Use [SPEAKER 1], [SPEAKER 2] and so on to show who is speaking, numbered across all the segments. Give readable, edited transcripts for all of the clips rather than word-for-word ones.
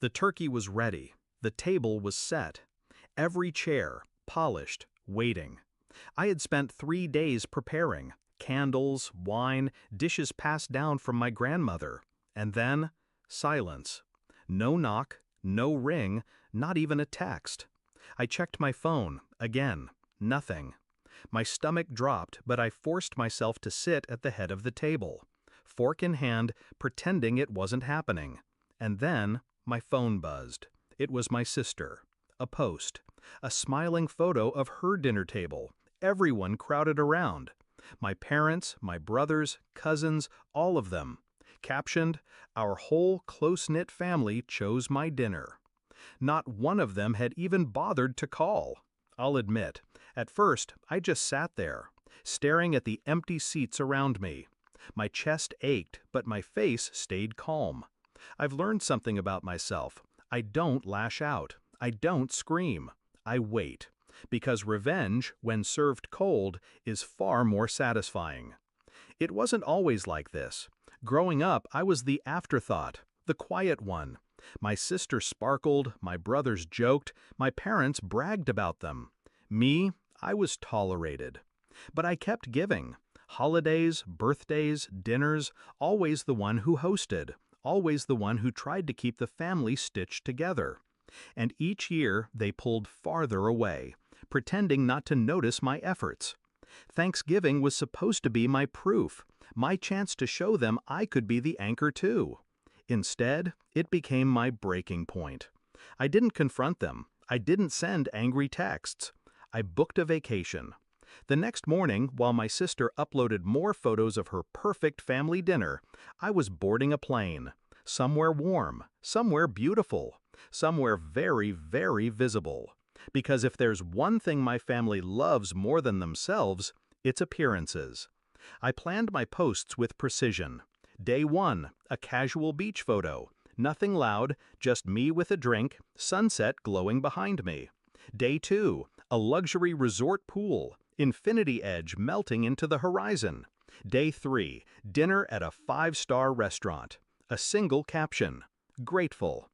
[SPEAKER 1] The turkey was ready. The table was set. Every chair, polished, waiting. I had spent 3 days preparing. Candles, wine, dishes passed down from my grandmother. And then, silence. No knock, no ring, not even a text. I checked my phone, again, nothing. My stomach dropped, but I forced myself to sit at the head of the table, fork in hand, pretending it wasn't happening. And then, my phone buzzed. It was my sister. A post. A smiling photo of her dinner table. Everyone crowded around. My parents, my brothers, cousins, all of them. Captioned, "Our whole close-knit family chose my dinner." Not one of them had even bothered to call. I'll admit, at first I just sat there, staring at the empty seats around me. My chest ached, but my face stayed calm. I've learned something about myself. I don't lash out. I don't scream. I wait. Because revenge, when served cold, is far more satisfying. It wasn't always like this. Growing up, I was the afterthought, the quiet one. My sister sparkled, my brothers joked, my parents bragged about them. Me, I was tolerated. But I kept giving. Holidays, birthdays, dinners, always the one who hosted, always the one who tried to keep the family stitched together. And each year they pulled farther away, pretending not to notice my efforts. Thanksgiving was supposed to be my proof, my chance to show them I could be the anchor too. Instead, it became my breaking point. I didn't confront them. I didn't send angry texts. I booked a vacation. The next morning, while my sister uploaded more photos of her perfect family dinner, I was boarding a plane. Somewhere warm, somewhere beautiful, somewhere very, very visible. Because if there's one thing my family loves more than themselves, it's appearances. I planned my posts with precision. Day 1, a casual beach photo. Nothing loud, just me with a drink, sunset glowing behind me. Day 2, a luxury resort pool, infinity edge melting into the horizon. Day 3, dinner at a 5-star restaurant. A single caption, "Grateful."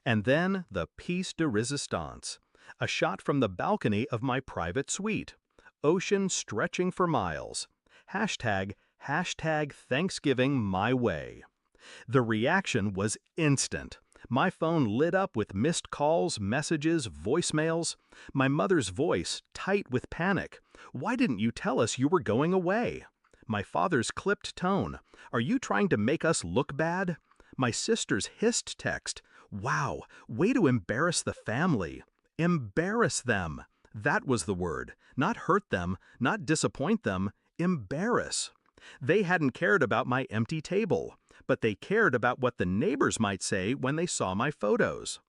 [SPEAKER 1] And then the piece de resistance. A shot from the balcony of my private suite. Ocean stretching for miles. Hashtag Thanksgiving my way. The reaction was instant. My phone lit up with missed calls, messages, voicemails. My mother's voice, tight with panic. "Why didn't you tell us you were going away?" My father's clipped tone. "Are you trying to make us look bad?" My sister's hissed text. "Wow, way to embarrass the family." Embarrass them. That was the word. Not hurt them, not disappoint them. Embarrass. They hadn't cared about my empty table, but they cared about what the neighbors might say when they saw my photos.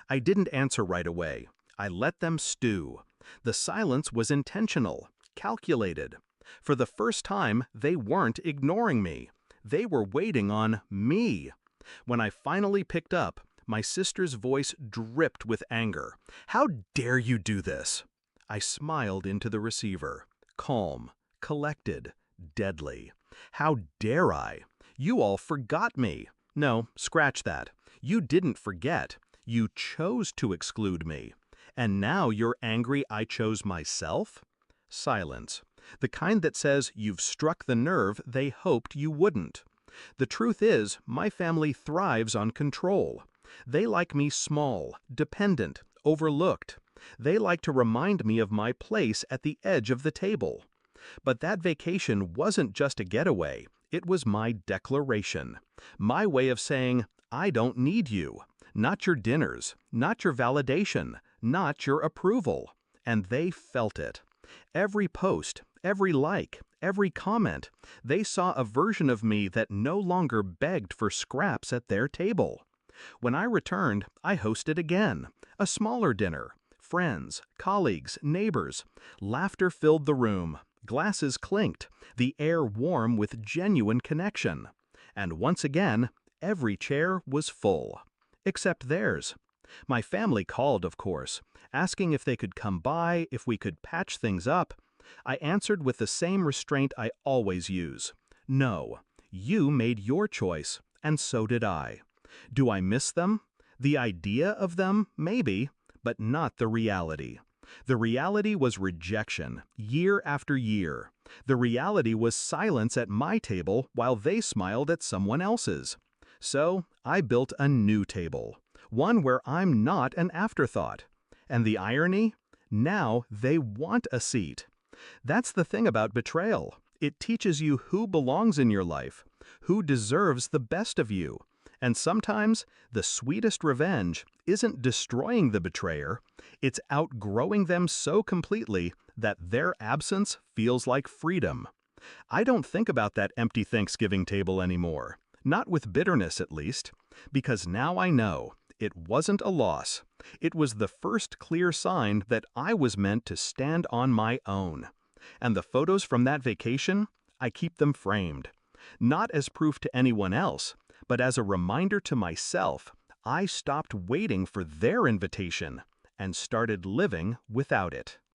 [SPEAKER 1] I didn't answer right away. I let them stew. The silence was intentional, calculated. For the first time, they weren't ignoring me. They were waiting on me. When I finally picked up, my sister's voice dripped with anger. "How dare you do this?" I smiled into the receiver, calm, collected, deadly. "How dare I? You all forgot me." No, scratch that. You didn't forget. You chose to exclude me. And now you're angry I chose myself? Silence. The kind that says you've struck the nerve they hoped you wouldn't. The truth is, my family thrives on control. They like me small, dependent, overlooked. They like to remind me of my place at the edge of the table. But that vacation wasn't just a getaway. It was my declaration. My way of saying, I don't need you. Not your dinners, not your validation, not your approval. And they felt it. Every post, every like, every comment, they saw a version of me that no longer begged for scraps at their table. When I returned, I hosted again. A smaller dinner. Friends, colleagues, neighbors. Laughter filled the room. Glasses clinked. The air warm with genuine connection. And once again, every chair was full. Except theirs. My family called, of course, asking if they could come by, if we could patch things up. I answered with the same restraint I always use. No, you made your choice, and so did I. Do I miss them? The idea of them, maybe, but not the reality. The reality was rejection, year after year. The reality was silence at my table while they smiled at someone else's. So, I built a new table, one where I'm not an afterthought. And the irony? Now they want a seat. That's the thing about betrayal. It teaches you who belongs in your life, who deserves the best of you. And sometimes, the sweetest revenge isn't destroying the betrayer, it's outgrowing them so completely that their absence feels like freedom. I don't think about that empty Thanksgiving table anymore. Not with bitterness, at least. Because now I know it wasn't a loss. It was the first clear sign that I was meant to stand on my own. And the photos from that vacation, I keep them framed. Not as proof to anyone else, but as a reminder to myself, I stopped waiting for their invitation and started living without it.